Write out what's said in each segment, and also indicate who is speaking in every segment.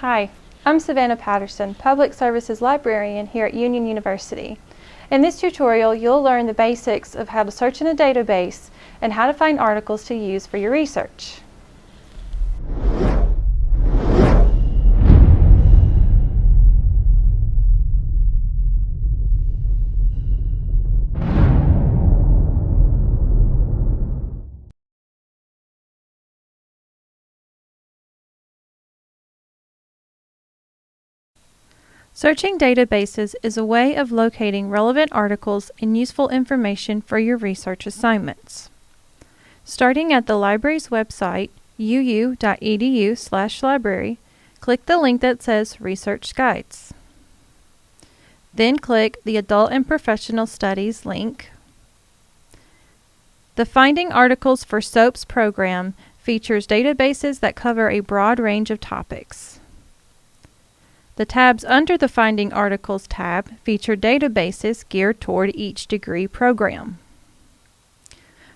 Speaker 1: Hi, I'm Savannah Patterson, Public Services Librarian here at Union University. In this tutorial, you'll learn the basics of how to search in a database and how to find articles to use for your research. Searching databases is a way of locating relevant articles and useful information for your research assignments. Starting at the library's website, uu.edu/library, click the link that says Research Guides. Then click the Adult and Professional Studies link. The Finding Articles for SOAPs program features databases that cover a broad range of topics. The tabs under the Finding Articles tab feature databases geared toward each degree program.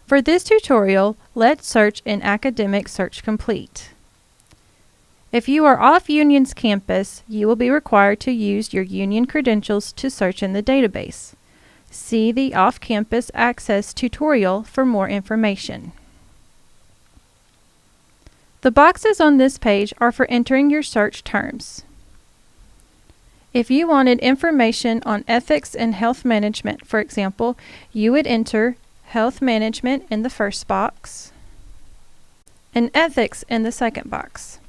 Speaker 1: For this tutorial, let's search in Academic Search Complete. If you are off Union's campus, you will be required to use your Union credentials to search in the database. See the Off-Campus Access tutorial for more information. The boxes on this page are for entering your search terms. If you wanted information on ethics and health management, for example, you would enter health management in the first box and ethics in the second box.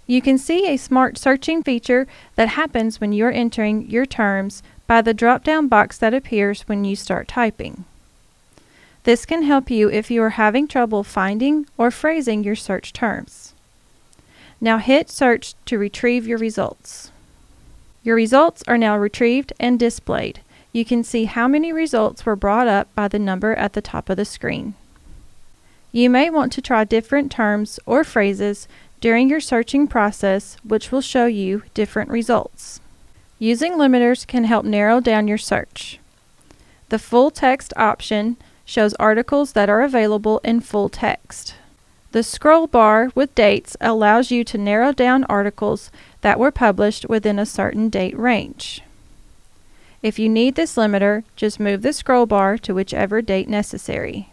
Speaker 1: You can see a smart searching feature that happens when you are entering your terms by the drop-down box that appears when you start typing. This can help you if you are having trouble finding or phrasing your search terms. Now hit search to retrieve your results. Your results are now retrieved and displayed. You can see how many results were brought up by the number at the top of the screen. You may want to try different terms or phrases during your searching process, which will show you different results. Using limiters can help narrow down your search. The full text option shows articles that are available in full text. The scroll bar with dates allows you to narrow down articles that were published within a certain date range. If you need this limiter, just move the scroll bar to whichever date necessary.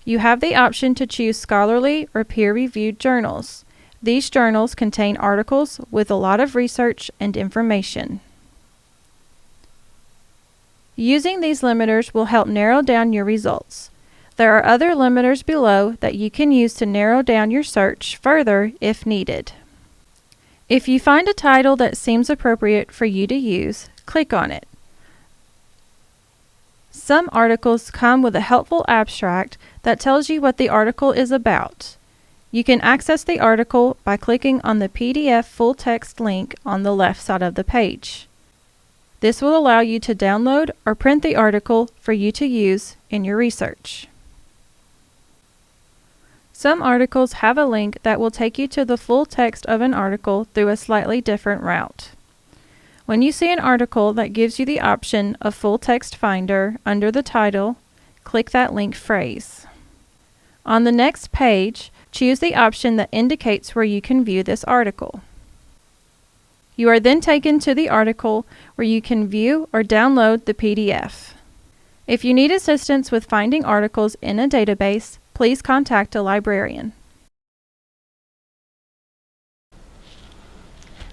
Speaker 1: You have the option to choose scholarly or peer-reviewed journals. These journals contain articles with a lot of research and information. Using these limiters will help narrow down your results. There are other limiters below that you can use to narrow down your search further if needed. If you find a title that seems appropriate for you to use, click on it. Some articles come with a helpful abstract that tells you what the article is about. You can access the article by clicking on the PDF full text link on the left side of the page. This will allow you to download or print the article for you to use in your research. Some articles have a link that will take you to the full text of an article through a slightly different route. When you see an article that gives you the option of Full Text Finder under the title, click that link phrase. On the next page, choose the option that indicates where you can view this article. You are then taken to the article where you can view or download the PDF. If you need assistance with finding articles in a database, please contact a librarian.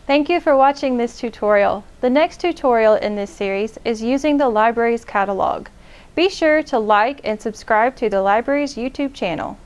Speaker 1: Thank you for watching this tutorial. The next tutorial in this series is using the library's catalog. Be sure to like and subscribe to the library's YouTube channel.